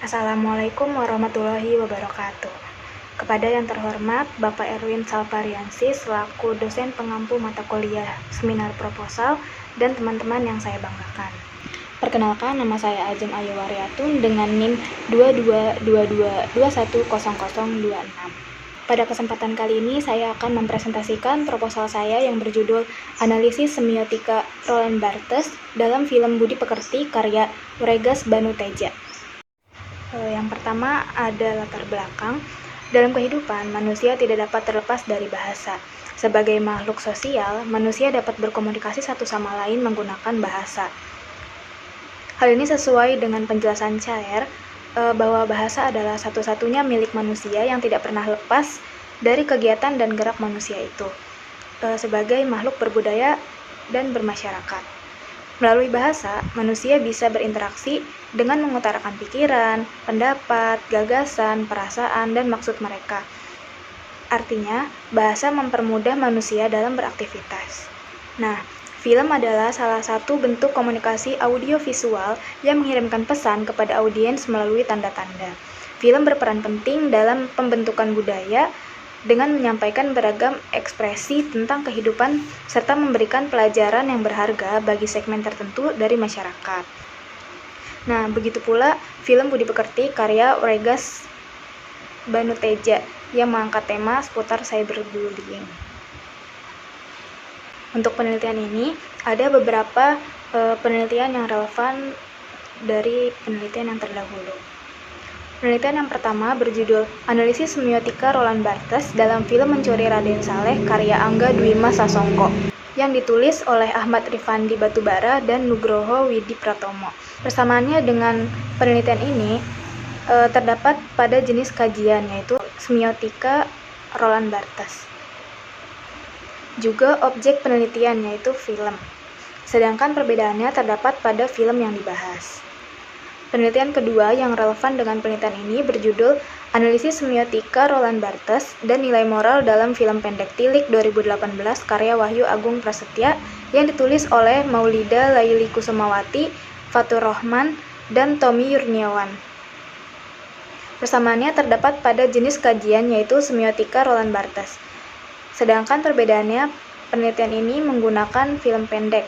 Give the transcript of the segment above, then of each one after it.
Assalamualaikum warahmatullahi wabarakatuh. Kepada yang terhormat Bapak Erwin Salpariansi selaku dosen pengampu mata kuliah seminar proposal dan teman-teman yang saya banggakan. Perkenalkan, nama saya Ajeng Ayu Waryatun dengan NIM 2222210026. Pada kesempatan kali ini saya akan mempresentasikan proposal saya yang berjudul Analisis Semiotika Roland Barthes dalam film Budi Pekerti karya Wregas Banuteja. Yang pertama ada latar belakang. Dalam kehidupan, manusia tidak dapat terlepas dari bahasa. Sebagai makhluk sosial, manusia dapat berkomunikasi satu sama lain menggunakan bahasa. Hal ini sesuai dengan penjelasan Caer bahwa bahasa adalah satu-satunya milik manusia yang tidak pernah lepas dari kegiatan dan gerak manusia itu sebagai makhluk berbudaya dan bermasyarakat. Melalui bahasa, manusia bisa berinteraksi dengan mengutarakan pikiran, pendapat, gagasan, perasaan, dan maksud mereka. Artinya, bahasa mempermudah manusia dalam beraktivitas. Nah, film adalah salah satu bentuk komunikasi audiovisual yang mengirimkan pesan kepada audiens melalui tanda-tanda. Film berperan penting dalam pembentukan budaya dengan menyampaikan beragam ekspresi tentang kehidupan serta memberikan pelajaran yang berharga bagi segmen tertentu dari masyarakat. Nah, begitu pula film Budi Pekerti karya Wregas Banuteja yang mengangkat tema seputar cyberbullying. Untuk penelitian ini, ada beberapa penelitian yang relevan dari penelitian yang terdahulu. Penelitian yang pertama berjudul Analisis Semiotika Roland Barthes dalam film Mencuri Raden Saleh karya Angga Dwi Mas Sasongko yang ditulis oleh Ahmad Rifandi Batubara dan Nugroho Widi Pratomo. Persamaannya dengan penelitian ini terdapat pada jenis kajian yaitu semiotika Roland Barthes. Juga objek penelitian yaitu film. Sedangkan perbedaannya terdapat pada film yang dibahas. Penelitian kedua yang relevan dengan penelitian ini berjudul Analisis Semiotika Roland Barthes dan Nilai Moral dalam Film Pendek Tilik 2018 karya Wahyu Agung Prasetya yang ditulis oleh Maulida Laili Kusumawati, Fatur Rohman, dan Tommy Yurniawan. Persamaannya terdapat pada jenis kajian yaitu semiotika Roland Barthes. Sedangkan perbedaannya penelitian ini menggunakan film pendek.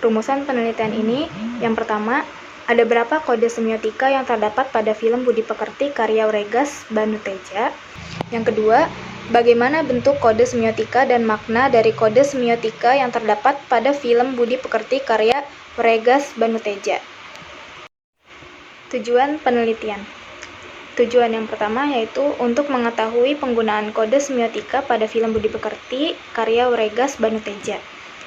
Rumusan penelitian ini yang pertama, ada berapa kode semiotika yang terdapat pada film Budi Pekerti karya Wregas Banuteja? Yang kedua, bagaimana bentuk kode semiotika dan makna dari kode semiotika yang terdapat pada film Budi Pekerti karya Wregas Banuteja? Tujuan penelitian. Tujuan yang pertama yaitu untuk mengetahui penggunaan kode semiotika pada film Budi Pekerti karya Wregas Banuteja.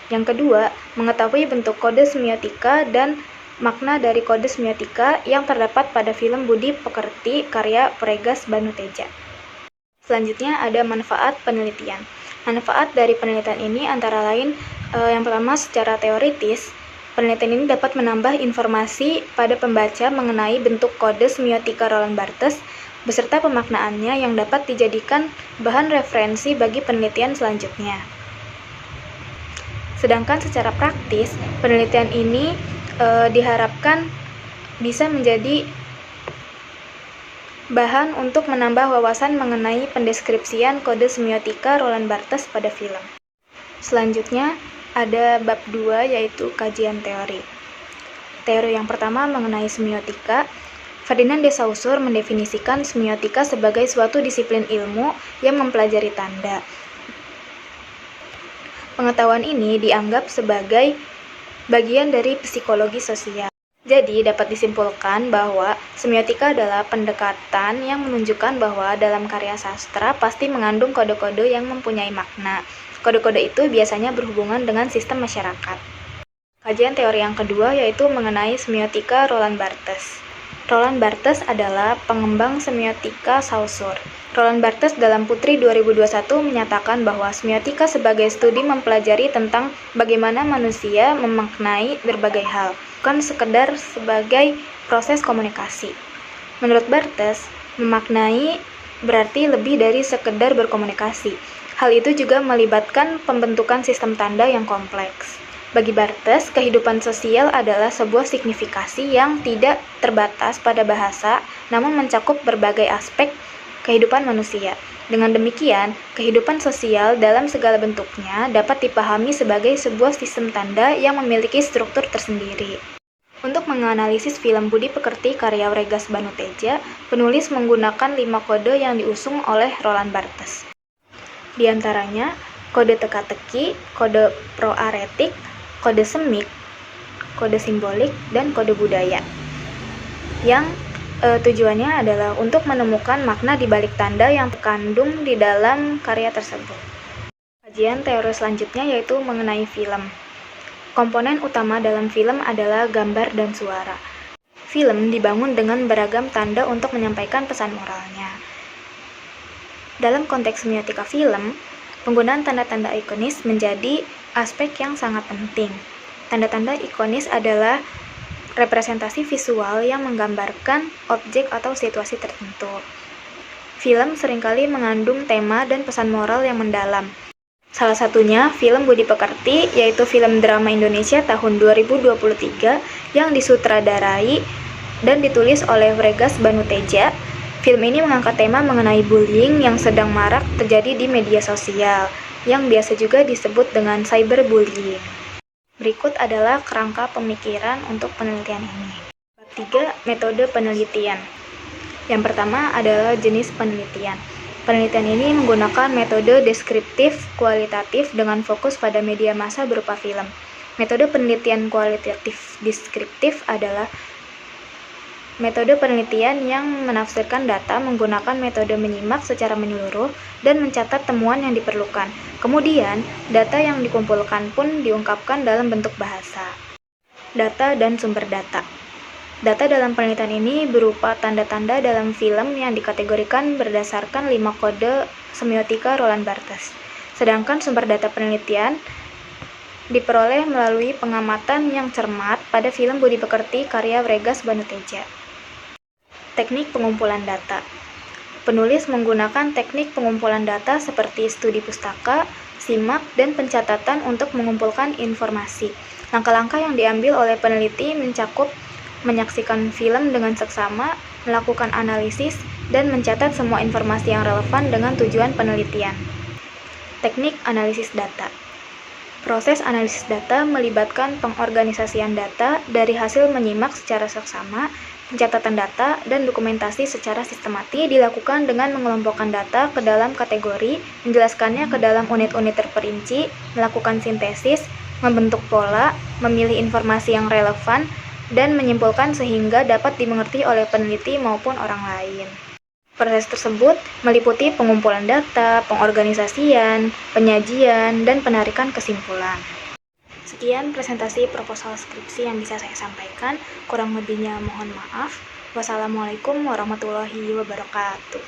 Yang kedua, mengetahui bentuk kode semiotika dan makna dari kode semiotika yang terdapat pada film Budi Pekerti karya Wregas Banuteja. Selanjutnya ada manfaat penelitian. Manfaat dari penelitian ini antara lain yang pertama secara teoritis, penelitian ini dapat menambah informasi pada pembaca mengenai bentuk kode semiotika Roland Barthes beserta pemaknaannya yang dapat dijadikan bahan referensi bagi penelitian selanjutnya. Sedangkan secara praktis, penelitian ini diharapkan bisa menjadi bahan untuk menambah wawasan mengenai pendeskripsian kode semiotika Roland Barthes pada film. Selanjutnya ada bab 2 yaitu kajian teori. Teori yang pertama mengenai semiotika. Ferdinand de Saussure mendefinisikan semiotika sebagai suatu disiplin ilmu yang mempelajari tanda. Pengetahuan ini dianggap sebagai bagian dari psikologi sosial. Jadi, dapat disimpulkan bahwa semiotika adalah pendekatan yang menunjukkan bahwa dalam karya sastra pasti mengandung kode-kode yang mempunyai makna. Kode-kode itu biasanya berhubungan dengan sistem masyarakat. Kajian teori yang kedua yaitu mengenai semiotika Roland Barthes. Roland Barthes adalah pengembang semiotika Saussure. Roland Barthes dalam Putri 2021 menyatakan bahwa semiotika sebagai studi mempelajari tentang bagaimana manusia memaknai berbagai hal, bukan sekedar sebagai proses komunikasi. Menurut Barthes, memaknai berarti lebih dari sekedar berkomunikasi. Hal itu juga melibatkan pembentukan sistem tanda yang kompleks. Bagi Barthes, kehidupan sosial adalah sebuah signifikasi yang tidak terbatas pada bahasa, namun mencakup berbagai aspek kehidupan manusia. Dengan demikian, kehidupan sosial dalam segala bentuknya dapat dipahami sebagai sebuah sistem tanda yang memiliki struktur tersendiri. Untuk menganalisis film Budi Pekerti karya Wregas Banuteja, penulis menggunakan 5 kode yang diusung oleh Roland Barthes. Di antaranya, kode teka-teki, kode proaretik, kode semik, kode simbolik, dan kode budaya. Yang tujuannya adalah untuk menemukan makna di balik tanda yang terkandung di dalam karya tersebut. Kajian teori selanjutnya yaitu mengenai film. Komponen utama dalam film adalah gambar dan suara. Film dibangun dengan beragam tanda untuk menyampaikan pesan moralnya. Dalam konteks semiotika film, penggunaan tanda-tanda ikonis menjadi aspek yang sangat penting. Tanda-tanda ikonis adalah representasi visual yang menggambarkan objek atau situasi tertentu. Film seringkali mengandung tema dan pesan moral yang mendalam. Salah satunya film Budi Pekerti, yaitu film drama Indonesia tahun 2023 yang disutradarai dan ditulis oleh Wregas Banuteja. Film ini mengangkat tema mengenai bullying yang sedang marak terjadi di media sosial, yang biasa juga disebut dengan cyberbullying. Berikut adalah kerangka pemikiran untuk penelitian ini. Bab 3, metode penelitian. Yang pertama adalah jenis penelitian. Penelitian ini menggunakan metode deskriptif kualitatif dengan fokus pada media massa berupa film. Metode penelitian kualitatif deskriptif adalah metode penelitian yang menafsirkan data menggunakan metode menyimak secara menyeluruh dan mencatat temuan yang diperlukan. Kemudian, data yang dikumpulkan pun diungkapkan dalam bentuk bahasa. Data dan sumber data. Data dalam penelitian ini berupa tanda-tanda dalam film yang dikategorikan berdasarkan 5 kode semiotika Roland Barthes. Sedangkan sumber data penelitian diperoleh melalui pengamatan yang cermat pada film Budi Pekerti karya Wregas Banuteja. Teknik pengumpulan data. Penulis menggunakan teknik pengumpulan data seperti studi pustaka, simak, dan pencatatan untuk mengumpulkan informasi. Langkah-langkah yang diambil oleh peneliti mencakup menyaksikan film dengan seksama, melakukan analisis, dan mencatat semua informasi yang relevan dengan tujuan penelitian. Teknik analisis data. Proses analisis data melibatkan pengorganisasian data dari hasil menyimak secara seksama, pencatatan data, dan dokumentasi secara sistematis. Dilakukan dengan mengelompokkan data ke dalam kategori, menjelaskannya ke dalam unit-unit terperinci, melakukan sintesis, membentuk pola, memilih informasi yang relevan, dan menyimpulkan sehingga dapat dimengerti oleh peneliti maupun orang lain. Proses tersebut meliputi pengumpulan data, pengorganisasian, penyajian, dan penarikan kesimpulan. Sekian presentasi proposal skripsi yang bisa saya sampaikan. Kurang lebihnya mohon maaf. Wassalamualaikum warahmatullahi wabarakatuh.